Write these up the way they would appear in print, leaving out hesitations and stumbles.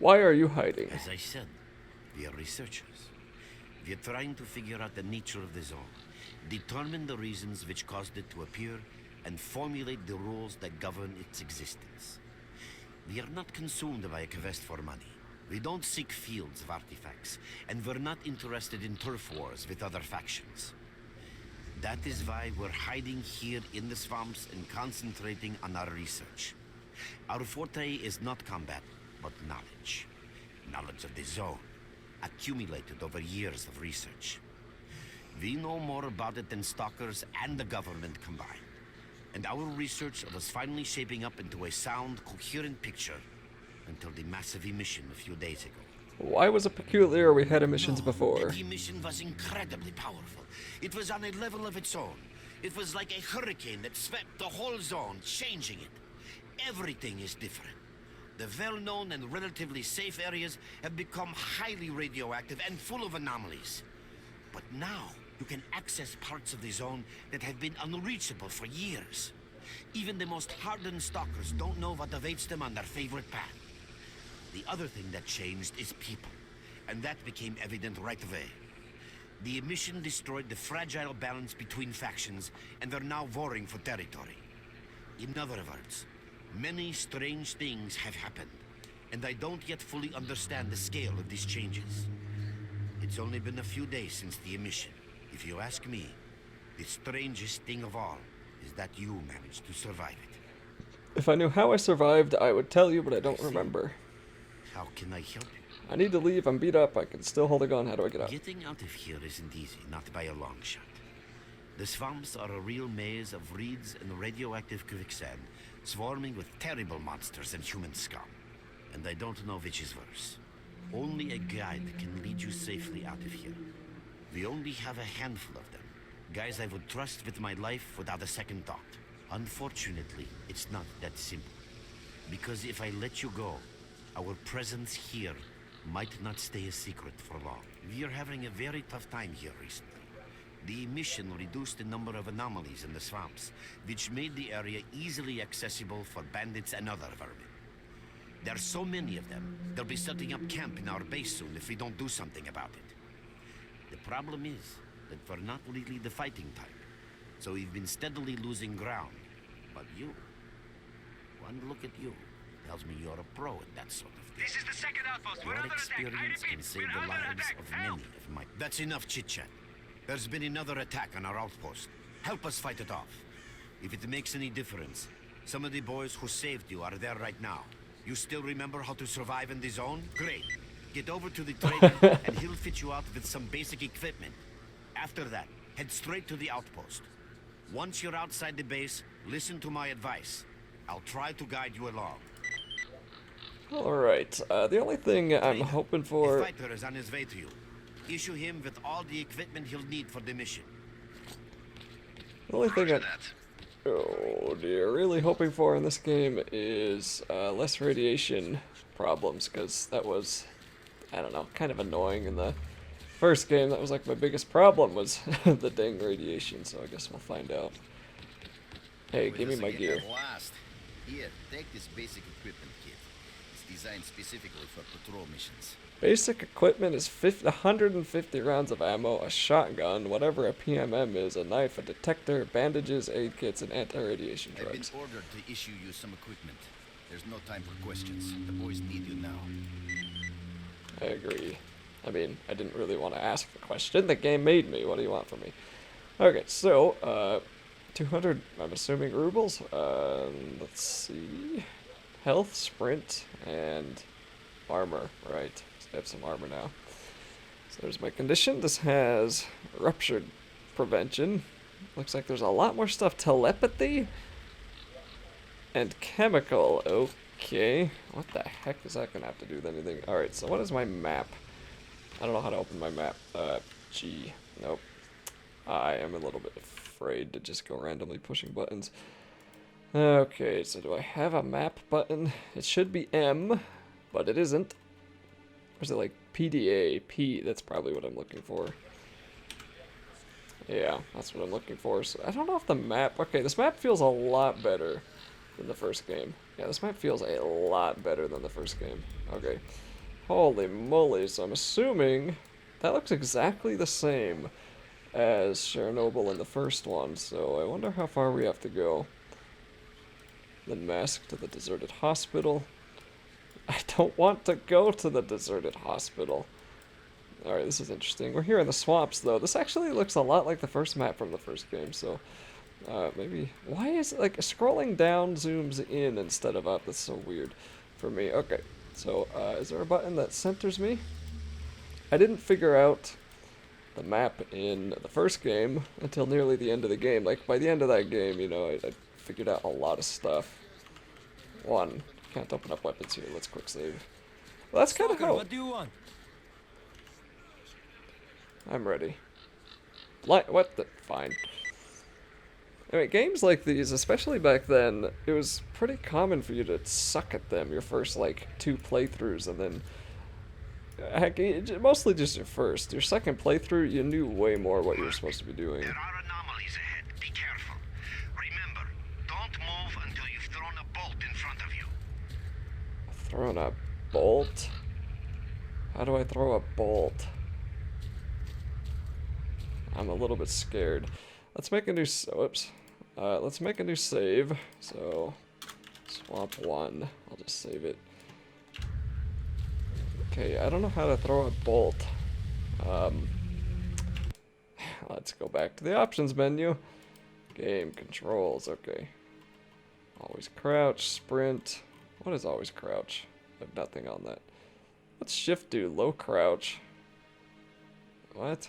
Why are you hiding? As I said, we are researchers. We are trying to figure out the nature of the zone, determine the reasons which caused it to appear, and formulate the rules that govern its existence. We are not consumed by a quest for money. We don't seek fields of artifacts, and we're not interested in turf wars with other factions. That is why we're hiding here in the swamps and concentrating on our research. Our forte is not combat, but knowledge. Knowledge of the zone, accumulated over years of research. We know more about it than stalkers and the government combined. And our research was finally shaping up into a sound, coherent picture until the massive emission a few days ago. Why was it peculiar we had emissions before? The emission was incredibly powerful. It was on a level of its own. It was like a hurricane that swept the whole zone, changing it. Everything is different. The well-known and relatively safe areas have become highly radioactive and full of anomalies. But now, you can access parts of the zone that have been unreachable for years. Even the most hardened stalkers don't know what awaits them on their favorite path. The other thing that changed is people, and that became evident right away. The emission destroyed the fragile balance between factions, and they're now warring for territory. In other words, many strange things have happened, and I don't yet fully understand the scale of these changes. It's only been a few days since the emission. If you ask me, the strangest thing of all is that you managed to survive it. If I knew how I survived, I would tell you, but I don't remember. How can I help you? I need to leave. I'm beat up. I can still hold a gun. How do I get out? Getting out of here isn't easy, not by a long shot. The swamps are a real maze of reeds and radioactive quicksand, swarming with terrible monsters and human scum. And I don't know which is worse. Only a guide can lead you safely out of here. We only have a handful of them. Guys I would trust with my life without a second thought. Unfortunately, it's not that simple. Because if I let you go, our presence here might not stay a secret for long. We are having a very tough time here recently. The emission reduced the number of anomalies in the swamps, which made the area easily accessible for bandits and other vermin. There are so many of them, they'll be setting up camp in our base soon if we don't do something about it. The problem is that we're not really the fighting type, so we've been steadily losing ground. But you, one look at you, tells me you're a pro at that sort of thing. This is the second outpost. We're Your under attack. I experience repeat, can save we're the under lives attack. of Help! many of my... That's enough chit-chat. There's been another attack on our outpost. Help us fight it off. If it makes any difference, some of the boys who saved you are there right now. You still remember how to survive in the zone? Great. Get over to the trader and he'll fit you out with some basic equipment. After that, head straight to the outpost. Once you're outside the base, listen to my advice. I'll try to guide you along. Alright, the only thing I'm hoping A for... fighter is on his way to you. Issue him with all the equipment he'll need for the mission. The only thing oh dear, really hoping for in this game is less radiation problems, because that was, I don't know, kind of annoying in the first game. That was like my biggest problem was the dang radiation, so I guess we'll find out. Hey, give me my gear. At last. Here, take this basic equipment kit. It's designed specifically for patrol missions. Basic equipment is 150 rounds of ammo, a shotgun, whatever a PMM is, a knife, a detector, bandages, aid kits, and anti-radiation I've drugs. been ordered to issue you some equipment. There's no time for questions. The boys need you now. I agree. I mean, I didn't really want to ask the question. The game made me. What do you want from me? Okay, so, 200, I'm assuming, rubles. Let's see. Health, sprint, and armor, right. So I have some armor now. So there's my condition. This has ruptured prevention. Looks like there's a lot more stuff. Telepathy and chemical. Okay. What the heck is that going to have to do with anything? Alright, so what is my map? I don't know how to open my map. G. Nope. I am a little bit afraid to just go randomly pushing buttons. Okay, so do I have a map button? It should be M, but it isn't. Or is it like PDA? P, that's probably what I'm looking for. Yeah, that's what I'm looking for. So I don't know if the map... Okay, this map feels a lot better than the first game. Yeah, this map feels a lot better than the first game. Okay. Holy moly, so I'm assuming that looks exactly the same as Chernobyl in the first one, so I wonder how far we have to go. Then mask to the deserted hospital. I don't want to go to the deserted hospital. Alright, this is interesting. We're here in the swamps, though. This actually looks a lot like the first map from the first game, so... maybe... Why is it, like, scrolling down zooms in instead of up? That's so weird for me. Okay, so, is there a button that centers me? I didn't figure out the map in the first game until nearly the end of the game. Like, by the end of that game, you know, I figured out a lot of stuff. One, can't open up weapons here. Let's quick save. Well, that's kind of how... What do you want? I'm ready. What the... Fine. I mean, games like these, especially back then, it was pretty common for you to suck at them your first, like, 2 playthroughs, and then... Heck, mostly just your first. Your second playthrough, you knew way more what you were supposed to be doing. There are anomalies ahead. Be careful. Remember, don't move until you've thrown a bolt in front of you. Throwing a bolt? How do I throw a bolt? I'm a little bit scared. Let's make a new... Whoops. Let's make a new save. So, swamp 1. I'll just save it. Okay, I don't know how to throw a bolt. Let's go back to the options menu. Game controls, okay. Always crouch, sprint. What is always crouch? I have nothing on that. What's shift do? Low crouch. What?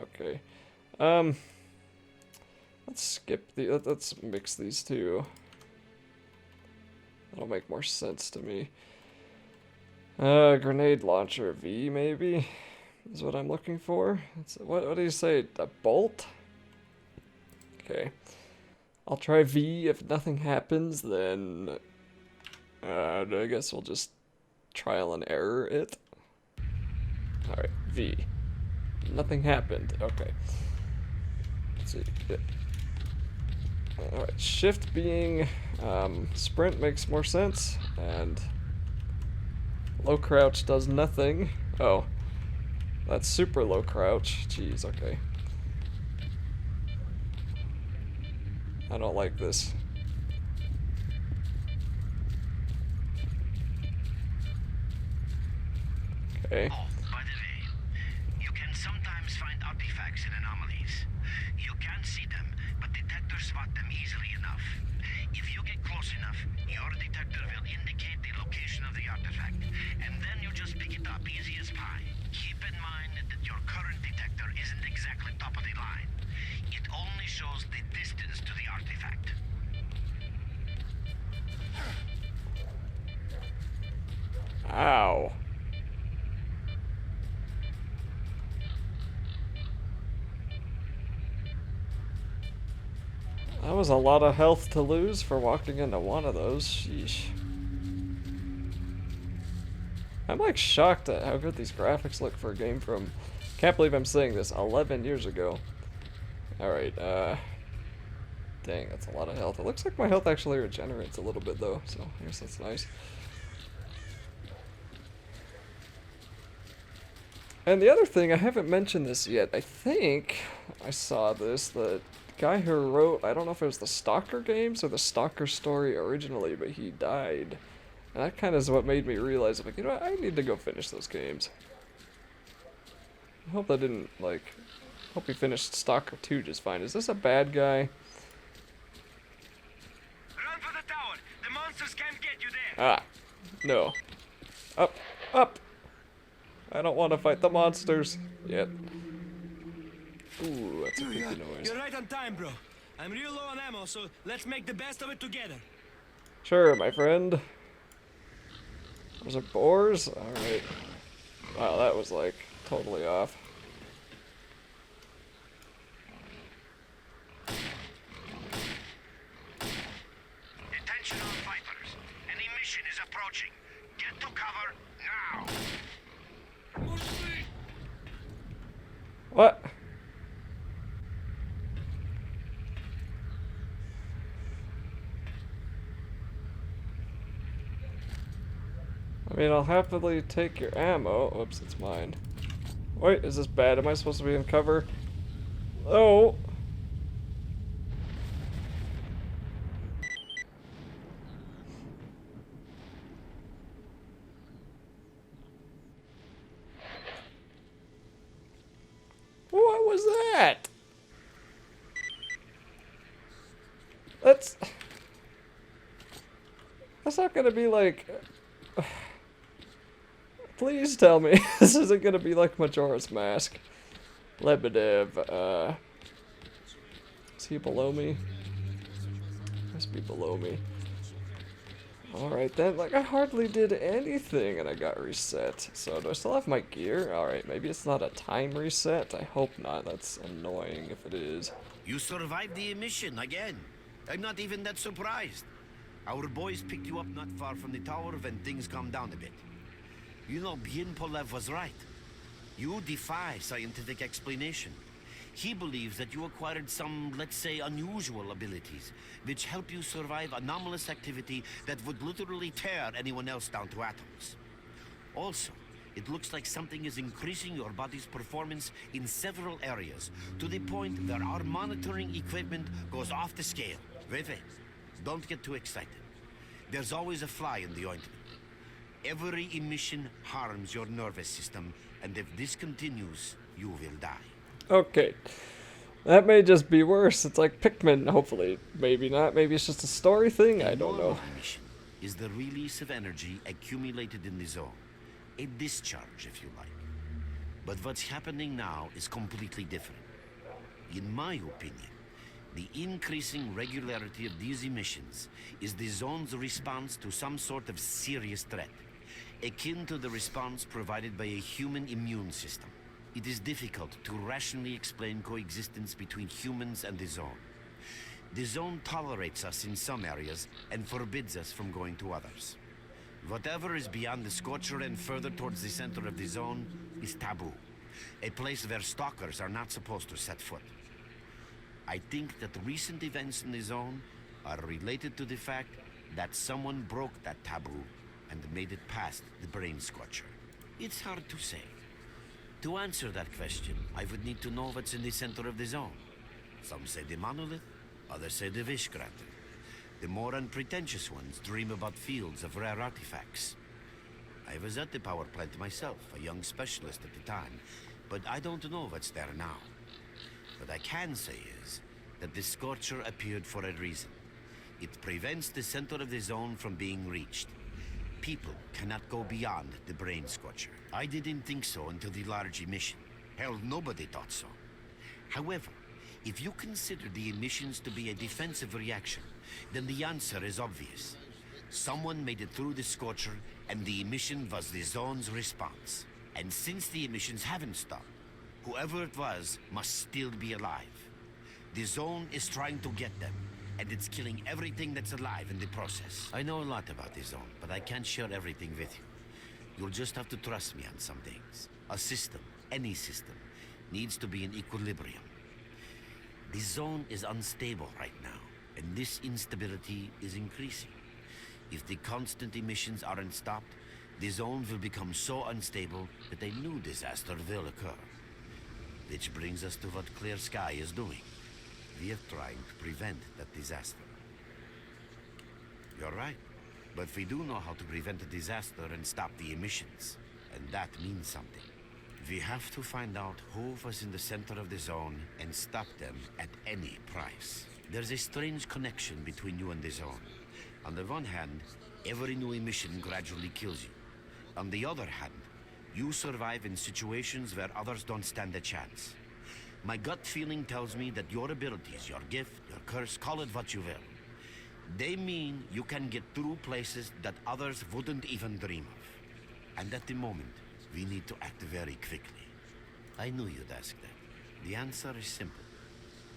Okay. Let's skip the... Let's mix these two. That'll make more sense to me. Grenade launcher V, maybe? Is what I'm looking for. What do you say? A bolt? Okay. I'll try V. If nothing happens, then... I guess we'll just trial and error it. Alright, V. Nothing happened. Okay. Let's see. Alright, shift being... sprint makes more sense, and... Low crouch does nothing. Oh. That's super low crouch. Jeez, okay. I don't like this. Okay. Oh, by the way, you can sometimes find artifacts in anomalies. You can't see them, but detectors spot them easily enough. If you get close enough, your detector will indicate the location of the artifact, and then you just pick it up easy as pie. Keep in mind that your current detector isn't exactly top of the line. It only shows the distance to the artifact. Ow. That was a lot of health to lose for walking into one of those. Sheesh. I'm like shocked at how good these graphics look for a game from... Can't believe I'm saying this, 11 years ago. Alright, dang, that's a lot of health. It looks like my health actually regenerates a little bit though, so I guess that's nice. And the other thing, I haven't mentioned this yet. I think I saw this, the guy who wrote, I don't know if it was the S.T.A.L.K.E.R games or the S.T.A.L.K.E.R story originally, but he died. And that kind of is what made me realize, like, you know what, I need to go finish those games. I hope that didn't, like, hope he finished S.T.A.L.K.E.R 2 just fine. Is this a bad guy? Run for the tower. The monsters can't get you there. Ah, no. Up, up! I don't want to fight the monsters yet. Ooh, that's a creepy noise. You're right on time, bro. I'm real low on ammo, so let's make the best of it together. Sure, my friend. Was it boars? Alright. Wow, that was like totally off. Attention all fighters. Any mission is approaching. Get to cover now. What? I mean, I'll happily take your ammo. Oops, it's mine. Wait, is this bad? Am I supposed to be in cover? Oh! What was that? That's... That's not gonna be like... Please tell me this isn't gonna be like Majora's Mask. Lebedev, is he below me? Must be below me. Alright then, like I hardly did anything and I got reset. So do I still have my gear? Alright, maybe it's not a time reset. I hope not. That's annoying if it is. You survived the emission again. I'm not even that surprised. Our boys picked you up not far from the tower when things calmed down a bit. You know, Bien Polev was right. You defy scientific explanation. He believes that you acquired some, let's say, unusual abilities, which help you survive anomalous activity that would literally tear anyone else down to atoms. Also, it looks like something is increasing your body's performance in several areas, to the point where our monitoring equipment goes off the scale. Wait, don't get too excited. There's always a fly in the ointment. Every emission harms your nervous system, and if this continues, you will die. Okay. That may just be worse. It's like Pikmin, hopefully. Maybe not. Maybe it's just a story thing. I don't know. Emission is the release of energy accumulated in the zone. A discharge, if you like. But what's happening now is completely different. In my opinion, the increasing regularity of these emissions is the zone's response to some sort of serious threat, akin to the response provided by a human immune system. It is difficult to rationally explain coexistence between humans and the zone. The zone tolerates us in some areas and forbids us from going to others. Whatever is beyond the Scorcher and further towards the center of the zone is taboo, a place where stalkers are not supposed to set foot. I think that recent events in the zone are related to the fact that someone broke that taboo and made it past the Brain Scorcher. It's hard to say. To answer that question, I would need to know what's in the center of the zone. Some say the monolith, others say the Vishkrater. The more unpretentious ones dream about fields of rare artifacts. I was at the power plant myself, a young specialist at the time, but I don't know what's there now. What I can say is that the Scorcher appeared for a reason. It prevents the center of the zone from being reached. People cannot go beyond the Brain Scorcher. I didn't think so until the large emission. Hell, nobody thought so. However, if you consider the emissions to be a defensive reaction, then the answer is obvious. Someone made it through the Scorcher, and the emission was the zone's response. And since the emissions haven't stopped, whoever it was must still be alive. The zone is trying to get them, and it's killing everything that's alive in the process. I know a lot about the zone, but I can't share everything with you. You'll just have to trust me on some things. A system, any system, needs to be in equilibrium. The zone is unstable right now, and this instability is increasing. If the constant emissions aren't stopped, the zone will become so unstable that a new disaster will occur. Which brings us to what S.T.A.L.K.E.R is doing. We are trying to prevent that disaster. You're right. But we do know how to prevent a disaster and stop the emissions. And that means something. We have to find out who was in the center of the zone and stop them at any price. There's a strange connection between you and the zone. On the one hand, every new emission gradually kills you. On the other hand, you survive in situations where others don't stand a chance. My gut feeling tells me that your abilities, your gift, your curse, call it what you will, they mean you can get through places that others wouldn't even dream of. And at the moment, we need to act very quickly. I knew you'd ask that. The answer is simple.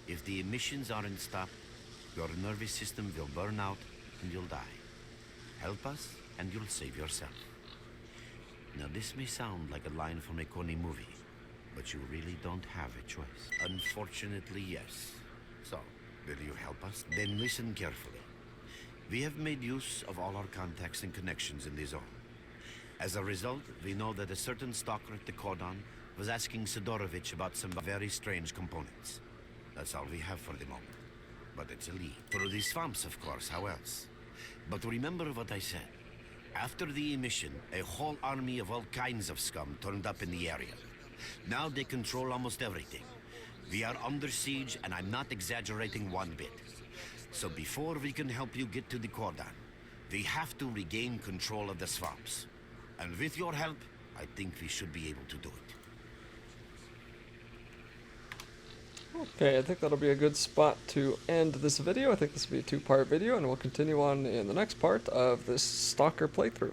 If the emissions aren't stopped, your nervous system will burn out and you'll die. Help us and you'll save yourself. Now this may sound like a line from a corny movie, but you really don't have a choice. Unfortunately, yes. So, will you help us? Then listen carefully. We have made use of all our contacts and connections in the zone. As a result, we know that a certain stalker at the cordon was asking Sidorovich about some very strange components. That's all we have for the moment. But it's a lead. Through the swamps, of course, how else? But remember what I said. After the emission, a whole army of all kinds of scum turned up in the area. Now they control almost everything. We are under siege, and I'm not exaggerating one bit. So before we can help you get to the cordon, we have to regain control of the swamps. And with your help, I think we should be able to do it. Okay, I think that'll be a good spot to end this video. I think this will be a two-part video, and we'll continue on in the next part of this S.T.A.L.K.E.R playthrough.